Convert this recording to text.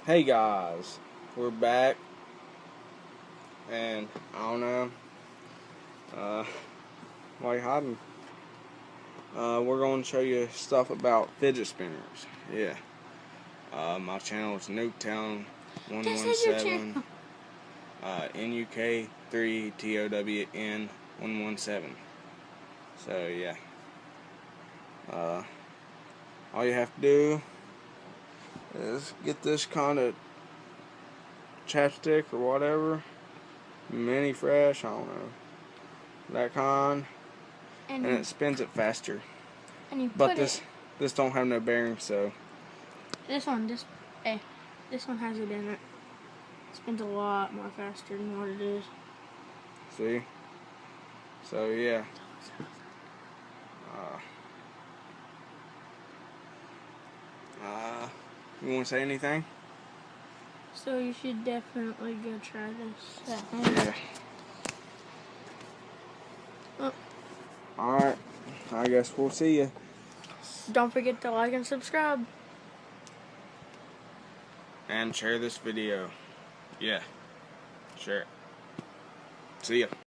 Hey guys, we're back, and I don't know, why you hiding? We're going to show you stuff about fidget spinners. Yeah. My channel is Nuketown 117. NUK3TOWN 117. So yeah. All you have to do is get this kind of chapstick or whatever, mini fresh, I don't know, that kind, and it spins it faster. And you But put this don't have no bearings, so this one has it in it. It spins a lot more faster than what it is. see. So yeah. You want to say anything? So you should definitely go try this at home. Yeah. Alright, I guess we'll see you. Don't forget to like and subscribe. And share this video. Yeah. Share it. See ya.